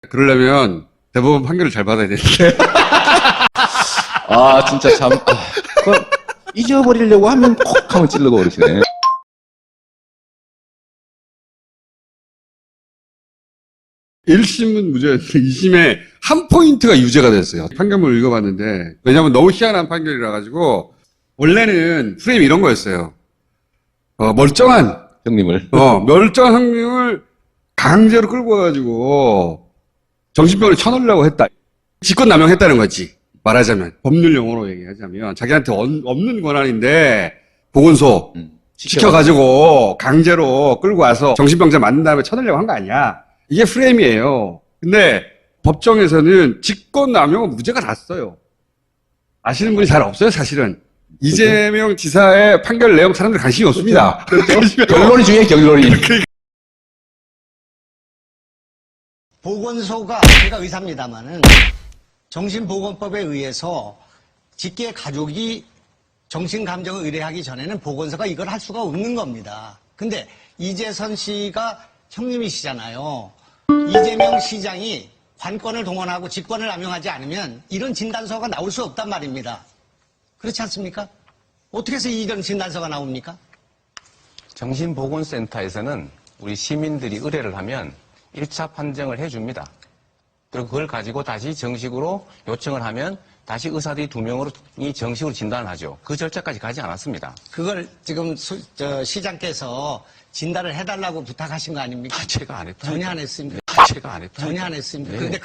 그러려면 대법원 판결을 잘 받아야 되는데. 아, 진짜 참. 그걸 잊어버리려고 하면 콕 하면 찔러고 그러시네. 1심은 무죄였는데 2심에 한 포인트가 유죄가 됐어요. 판결문을 읽어봤는데 왜냐하면 너무 희한한 판결이라 가지고 원래는 프레임이 이런 거였어요. 멀쩡한 형님을 강제로 끌고 와가지고 정신병원에 쳐넣으려고 했다. 직권남용했다는 거지. 말하자면 법률 용어로 얘기하자면 자기한테 없는 권한인데 보건소 시켜가지고 강제로 끌고 와서 정신병자 만든 다음에 쳐넣으려고 한 거 아니야. 이게 프레임이에요. 근데 법정에서는 직권남용은 무죄가 났어요. 아시는 분이 잘 없어요, 사실은. 이재명 지사의 판결 내용 사람들 관심이 없습니다. 결론이 중요해, 결론이. 보건소가, 제가 의사입니다만은 정신보건법에 의해서 직계 가족이 정신감정을 의뢰하기 전에는 보건소가 이걸 할 수가 없는 겁니다. 근데 이재선 씨가 형님이시잖아요. 이재명 시장이 관권을 동원하고 직권을 남용하지 않으면 이런 진단서가 나올 수 없단 말입니다. 그렇지 않습니까? 어떻게 해서 이런 진단서가 나옵니까? 정신보건센터에서는 우리 시민들이 의뢰를 하면 1차 판정을 해줍니다. 그리고 그걸 가지고 다시 정식으로 요청을 하면 다시 의사들이 2명으로 정식으로 진단을 하죠. 그 절차까지 가지 않았습니다. 그걸 지금 시장께서 진단을 해달라고 부탁하신 거 아닙니까? 제가 안 했다. 전혀 안 했습니다. 제가 안 했다. 전혀 안 했습니다. 네. 그런데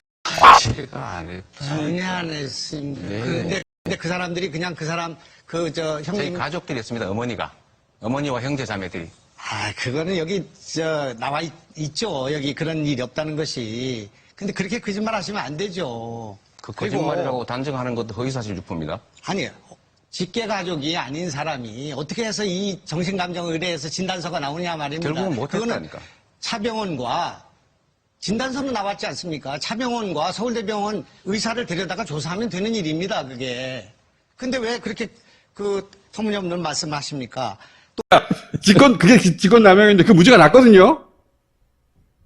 제가 안 했다. 전혀 안 했습니다. 네. 근데 그 사람들이 그냥 그 사람 저희 형님 가족들이 했습니다. 어머니와 형제 자매들이. 그거는 여기 나와 있죠. 여기 그런 일이 없다는 것이. 근데 그렇게 거짓말 하시면 안 되죠. 그 그리고 거짓말이라고 단정하는 것도 허위사실 유포입니다. 아니요. 직계 가족이 아닌 사람이 어떻게 해서 이 정신감정 의뢰해서 진단서가 나오냐 말입니다. 결국은 그거는 못했다니까. 차병원과 진단서는 나왔지 않습니까? 차병원과 서울대병원 의사를 데려다가 조사하면 되는 일입니다. 그게. 근데 왜 그렇게 터무니없는 말씀하십니까? 그게 직권남용인데 그 무죄가 났거든요.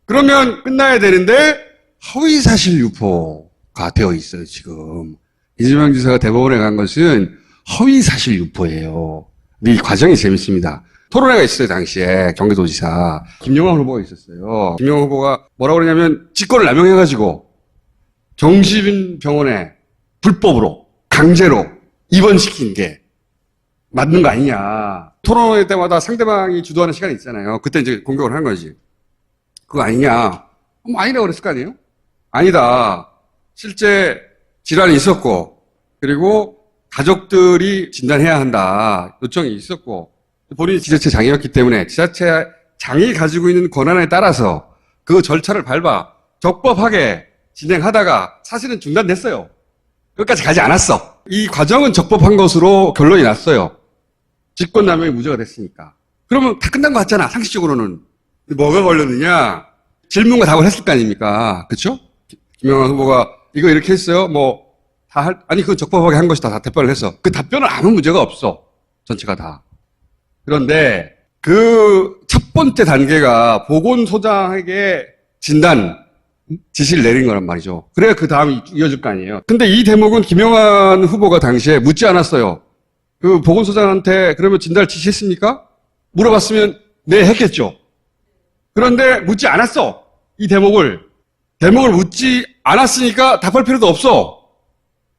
그러면 끝나야 되는데 허위사실 유포가 되어 있어요, 지금. 이재명 지사가 대법원에 간 것은 허위사실 유포예요. 근데 이 과정이 재밌습니다. 토론회가 있었어요, 당시에. 경기도지사. 김영환 후보가 있었어요. 김영환 후보가 뭐라고 그러냐면 직권을 남용해가지고 정신병원에 불법으로, 강제로 입원시킨 게 맞는 거 아니냐. 토론회 때마다 상대방이 주도하는 시간이 있잖아요. 그때 이제 공격을 한 거지. 그거 아니냐. 아니라고 그랬을 거 아니에요? 아니다. 실제 질환이 있었고, 그리고 가족들이 진단해야 한다. 요청이 있었고, 본인이 지자체 장이었기 때문에 지자체 장이 가지고 있는 권한에 따라서 그 절차를 밟아 적법하게 진행하다가 사실은 중단됐어요. 끝까지 가지 않았어. 이 과정은 적법한 것으로 결론이 났어요. 직권남용이 무죄가 됐으니까. 그러면 다 끝난 것 같잖아, 상식적으로는. 뭐가 걸렸느냐? 질문과 답을 했을 거 아닙니까? 그쵸? 김영환 후보가 이거 이렇게 했어요? 아니, 그건 적법하게 한 것이다. 다 답변을 했어. 그 답변은 아무 문제가 없어. 전체가 다. 그런데 그 첫 번째 단계가 보건소장에게 진단 지시를 내린 거란 말이죠. 그래야 그 다음이 이어질 거 아니에요. 근데 이 대목은 김영환 후보가 당시에 묻지 않았어요. 그 보건소장한테 그러면 진단을 지시했습니까? 물어봤으면 네, 했겠죠. 그런데 묻지 않았어. 이 대목을 묻지 않았으니까 답할 필요도 없어.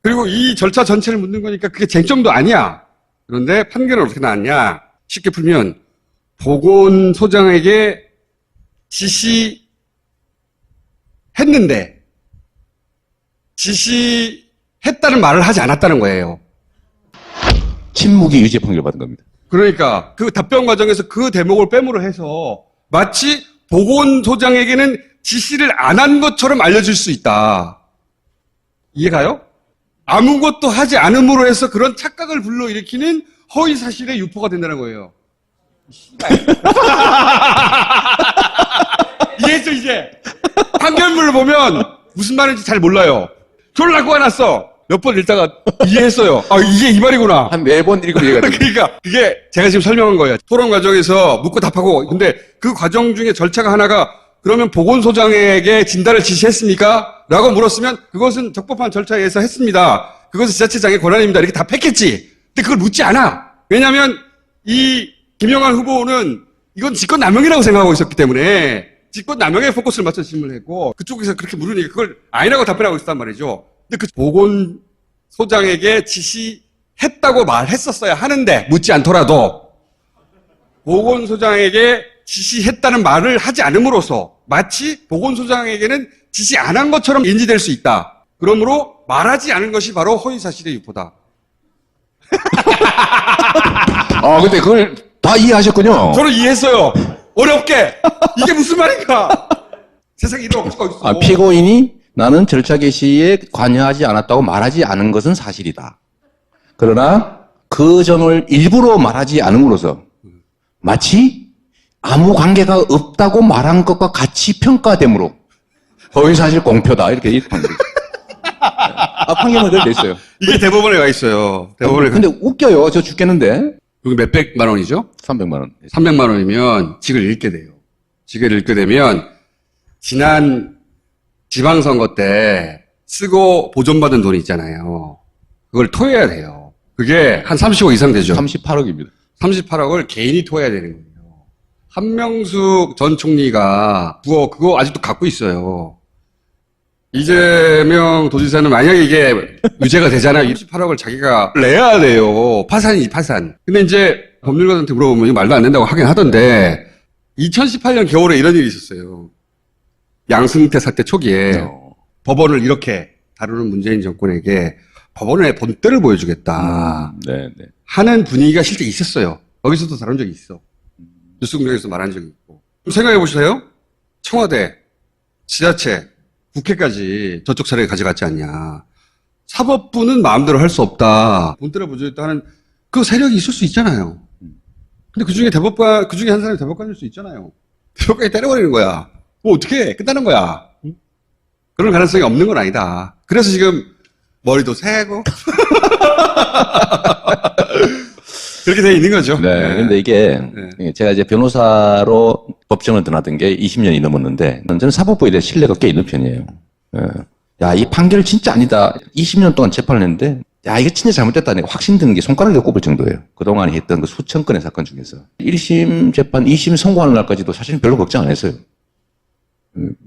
그리고 이 절차 전체를 묻는 거니까 그게 쟁점도 아니야. 그런데 판결은 어떻게 나왔냐? 쉽게 풀면 보건소장에게 지시했는데 지시했다는 말을 하지 않았다는 거예요. 침묵이 유죄 판결 받은 겁니다. 그러니까 그 답변 과정에서 그 대목을 빼므로 해서 마치 보건소장에게는 지시를 안 한 것처럼 알려줄 수 있다. 이해가요? 아무것도 하지 않음으로 해서 그런 착각을 불러일으키는 허위사실의 유포가 된다는 거예요. 이해했죠, 이제? 판결문을 보면 무슨 말인지 잘 몰라요. 졸라 꼬아놨어. 몇 번 읽다가 이해했어요. 이게 이 말이구나. 한 4번 읽으면 이해가 됩니다. 그러니까 그게 제가 지금 설명한 거예요. 토론 과정에서 묻고 답하고. 근데 그 과정 중에 절차가 하나가 그러면 보건소장에게 진단을 지시했습니까? 라고 물었으면 그것은 적법한 절차에 의해서 했습니다. 그것은 지자체장의 권한입니다. 이렇게 답했겠지. 근데 그걸 묻지 않아. 왜냐하면 이 김영환 후보는 이건 직권남용이라고 생각하고 있었기 때문에 직권남용에 포커스를 맞춰 질문을 했고 그쪽에서 그렇게 물으니까 그걸 아니라고 답변하고 있었단 말이죠. 근데 그 보건소장에게 지시했다고 말했었어야 하는데 묻지 않더라도 보건소장에게 지시했다는 말을 하지 않음으로써 마치 보건소장에게는 지시 안 한 것처럼 인지될 수 있다. 그러므로 말하지 않은 것이 바로 허위사실의 유포다. 근데 그걸 다 이해하셨군요. 저는 이해했어요. 어렵게. 이게 무슨 말인가. 세상에 이런 억지가 있어. 피고인이 나는 절차 개시에 관여하지 않았다고 말하지 않은 것은 사실이다. 그러나 그 점을 일부러 말하지 않음으로써 마치 아무 관계가 없다고 말한 것과 같이 평가되므로 허위사실 공표다. 이렇게 판결. 판결은 그렇게 됐어요. 이게 대법원에 가 있어요. 대법원에 근데 웃겨요. 저 죽겠는데. 여기 몇백만 원이죠? 300만 원. 300만 원이면 직을 잃게 돼요. 직을 잃게 되면 지난 지방선거 때 쓰고 보존받은 돈이 있잖아요. 그걸 토해야 돼요. 그게 한 30억 이상 되죠. 38억입니다. 38억을 개인이 토해야 되는 거예요. 한명숙 전 총리가 그거 아직도 갖고 있어요. 이재명 도지사는 만약에 이게 유죄가 되잖아요. 28억을 자기가 내야 돼요. 파산이지, 파산. 근데 이제 법률가한테 물어보면 이거 말도 안 된다고 하긴 하던데 2018년 겨울에 이런 일이 있었어요. 양승태 사태 초기에 법원을 이렇게 다루는 문재인 정권에게 법원의 본때를 보여주겠다 네. 하는 분위기가 실제 있었어요. 거기서도 다룬 적이 있어. 뉴스 공장에서 말한 적이 있고. 좀 생각해 보세요. 청와대, 지자체, 국회까지 저쪽 차례에 가져갔지 않냐. 사법부는 마음대로 할 수 없다. 본때를 보여주겠다 하는 그 세력이 있을 수 있잖아요. 근데 그 중에 한 사람이 대법관일 수 있잖아요. 대법관이 때려버리는 거야. 뭐 어떻게 해? 끝나는 거야. 그런 가능성이 없는 건 아니다. 그래서 지금 머리도 새고 그렇게 돼 있는 거죠. 네. 근데 이게 제가 이제 변호사로 법정을 떠나던 게 20년이 넘었는데 저는 사법부에 대해 신뢰가 꽤 있는 편이에요. 야, 이 판결 진짜 아니다. 20년 동안 재판을 했는데 야, 이게 진짜 잘못됐다니까 확신 드는 게 손가락에 꼽을 정도예요. 그동안 했던 그 수천 건의 사건 중에서. 1심 재판, 2심 선고하는 날까지도 사실은 별로 걱정 안 했어요.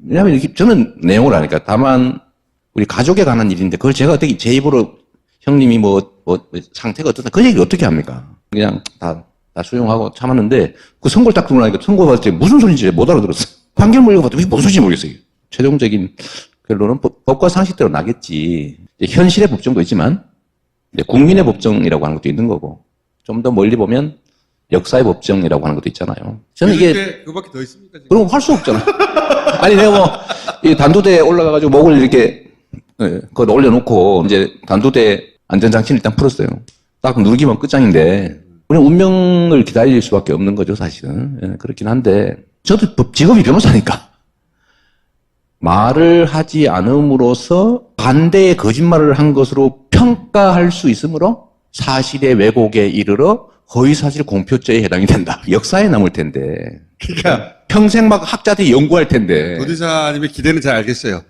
왜냐하면 저는 내용을 아니까 다만 우리 가족에 관한 일인데 그걸 제가 어떻게 제 입으로 형님이 상태가 어떻다 그 얘기 어떻게 합니까? 그냥 다 수용하고 참았는데 그 선고를 딱 듣고 나니까 선고 받을 때 무슨 소리인지 못 알아들었어요. 판결 물려봤더니 이게 무슨 소리인지 모르겠어요. 최종적인 결론은 법과 상식대로 나겠지. 현실의 법정도 있지만 국민의 법정이라고 하는 것도 있는 거고 좀 더 멀리 보면 역사의 법정이라고 하는 것도 있잖아요. 저는 이게 그거밖에 더 있습니까? 지금? 그럼 할 수 없잖아. 아니 내가 이 단두대에 올라가가지고 목을 이렇게 그걸 올려놓고 이제 단두대 안전장치를 일단 풀었어요. 딱 누르기만 끝장인데 그냥 운명을 기다릴 수밖에 없는 거죠 사실은. 그렇긴 한데 저도 직업이 변호사니까 말을 하지 않음으로써 반대의 거짓말을 한 것으로 평가할 수 있으므로 사실의 왜곡에 이르러 허위사실 공표죄에 해당이 된다. 역사에 남을 텐데. 그러니까 평생 막 학자들이 연구할 텐데. 도지사님의 기대는 잘 알겠어요.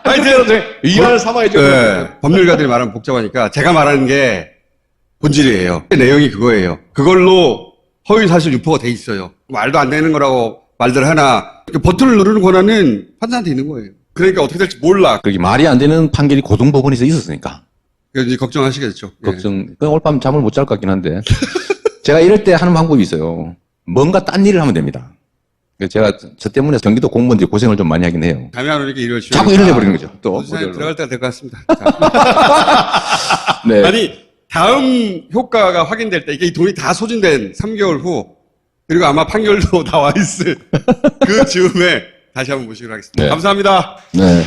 하여튼 위안을 삼아야죠. 법률가들이 말하면 복잡하니까 제가 말하는 게 본질이에요. 내용이 그거예요. 그걸로 허위사실 유포가 돼 있어요. 말도 안 되는 거라고 말들 하나 버튼을 누르는 권한은 판사한테 있는 거예요. 그러니까 어떻게 될지 몰라. 그게 말이 안 되는 판결이 고등법원에서 있었으니까. 그래서 이제 걱정하시겠죠. 걱정. 오늘 밤 잠을 못 잘 것 같긴 한데. 제가 이럴 때 하는 방법이 있어요. 뭔가 딴 일을 하면 됩니다. 제가 저 때문에 경기도 공무원들이 고생을 좀 많이 하긴 해요. 잠이 안 오니까 일을 자꾸 일을 해버리는 거죠. 또. 도지사님 들어갈 때가 될 것 같습니다. 네. 아니 다음 효과가 확인될 때 이게 이 돈이 다 소진된 3개월 후 그리고 아마 판결도 나와 있을 그 즈음에 다시 한번 모시도록 하겠습니다. 네. 감사합니다. 네.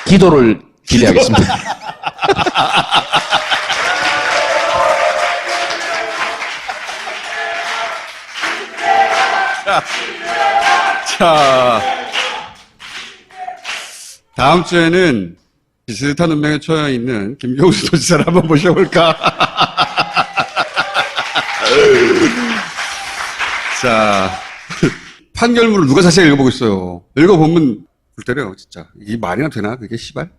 기도를 기대하겠습니다. 자, 다음 주에는 비슷한 운명에 처해 있는 김경수 도지사를 한번 모셔볼까? 자, 판결문을 누가 자세히 읽어보겠어요. 읽어보면 불 때려요, 진짜. 이게 말이나 되나? 그게 씨발?